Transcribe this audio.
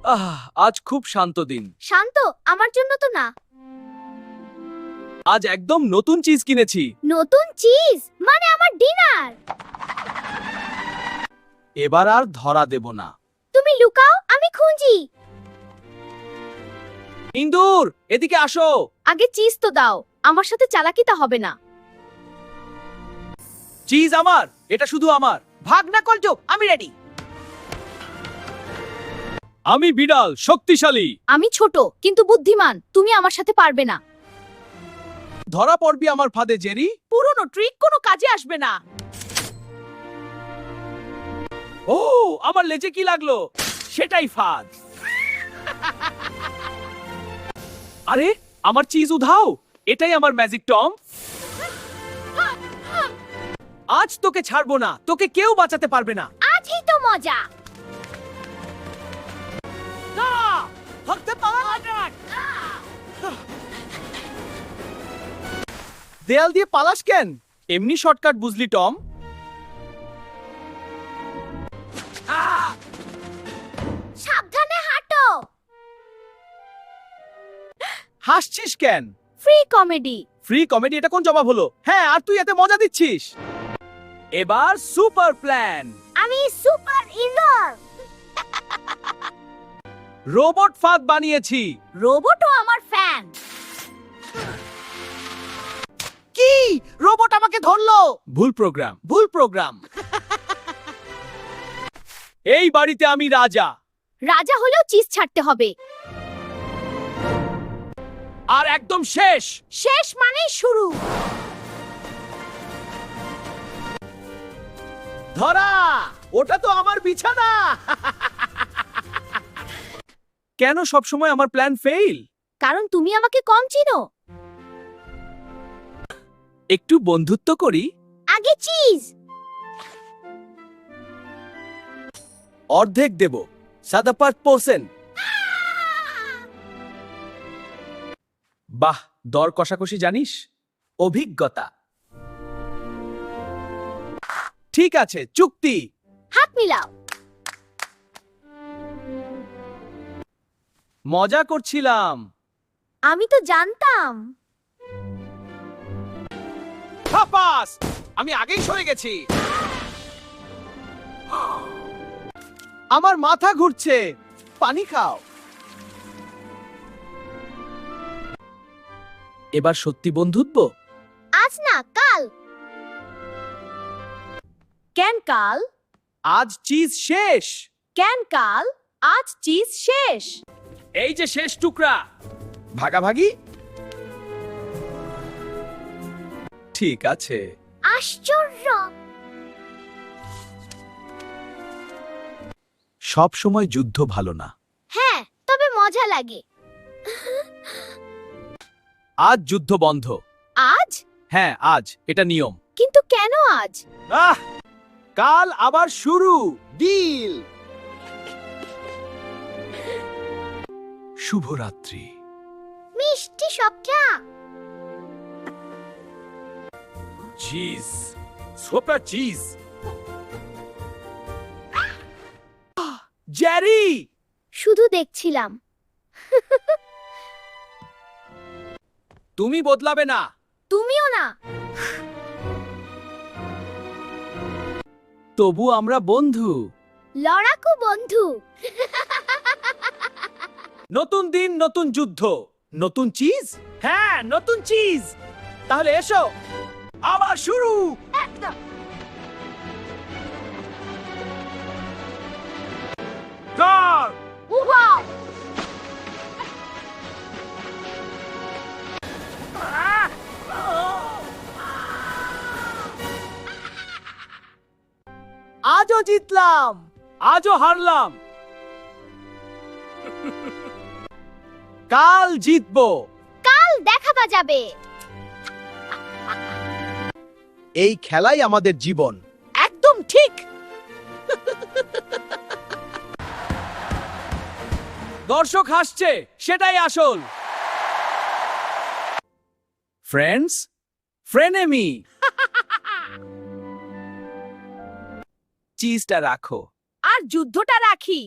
আজ খুব শান্ত দিন। শান্ত আমার জন্য তো না। আজ একদম নতুন চিজ কিনেছি। নতুন চিজ মানে আমার ডিনার। এবার আর ধরা দেব না। তুমি লুকাও, আমি খুঁজি। ইন্দুর, এদিকে আসো। আগে চিজ তো দাও, আমার সাথে চালাকিতা হবে না। চিজ আমার, এটা শুধু আমার। ভাগ না কলজো, আমি রেডি। আমি বিড়াল, শক্তিশালী। আমি ছোট কিন্তু বুদ্ধিমান, তুমি আমার সাথে পারবে না। ধরা পড়বি আমার ফাঁদে, জেরি। পুরনো ট্রিক কোনো কাজে আসবে না। ও, আমার লেজে কি লাগলো? সেটাই ফাঁদ। আরে, আমার চিজ উধাও। এটাই আমার ম্যাজিক টম। আজ তোকে ছাড়বো না, তোকে কেউ বাঁচাতে পারবে না। আজই তো মজা। ধরতে পার। দেয়াল দিয়ে পালাস কেন? এমনি শর্টকাট বুঝলি টম? সাবধানে হাঁটো। হাসছিস কেন? Free comedy. ফ্রি কমেডি, এটা কোন জবাব হলো? হ্যাঁ, আর তুই এতে মজা দিচ্ছিস। এবার সুপার প্ল্যান। আমি সুপার ইন্দোর। রোবট ফাঁদ বানিয়েছি। রোবটও আমার ফ্যান। কি রোবট আমাকে ধরলো? ভুল প্রোগ্রাম। এই বাড়িতে আমি রাজা। রাজা হলেও চিজ ছাড়তে হবে। আর একদম শেষ। শেষ মানেই শুরু। ধরা, ওটা তো আমার বিছানা। কেন সবসময় আমার প্ল্যান ফেল? কারণ তুমি আমাকে কম চিনো। একটু বন্ধুত্ব করি। আগে চিজ। অর্ধেক দেব। 70%। বাহ, দর কষাকষি জানিস? অভিজ্ঞতা। ঠিক আছে, চুক্তি। হাত মিলাও। মজা করছিলাম। আমি তো জানতাম। ফাপাস, আমি আগেই সরে গেছি। আমার মাথা ঘুরছে। পানি খাও। এবার সত্যি বন্ধুত্ব। আজ না কাল। কেন কাল? আজ চিজ শেষ। কেন কাল? আজ চিজ শেষ। এই যে শেষ টুকরা। ভাগাভাগি। ঠিক আছে। আশ্চর্য। সব সময় যুদ্ধ ভালো না। হ্যাঁ, তবে মজা লাগে। আজ যুদ্ধ বন্ধ। আজ? হ্যাঁ, আজ, এটা নিয়ম। কিন্তু কেন আজ? কাল আবার শুরু। ডিল। শুভরাত্রি। মিষ্টি সবটা। Cheese, super cheese. জেরি, শুধু দেখছিলাম। তুমি বদলাবে না। তুমিও না। তবু আমরা বন্ধু। লড়াকু বন্ধু। নতুন দিন, নতুন যুদ্ধ। নতুন চিজ। হ্যাঁ, নতুন চিজ। তাহলে এসো, আবার শুরু। একদম। গড়। উবাও। আজও জিতলাম। আজও হারলাম। কাল জিতবো। কাল দেখাবা যাবে। এই খেলাই আমাদের জীবন। একদম ঠিক। দর্শক হাসছে, সেটাই আসল। ফ্রেন্ডস, ফ্রেনেমি। চিজটা রাখো। আর যুদ্ধটা রাখি।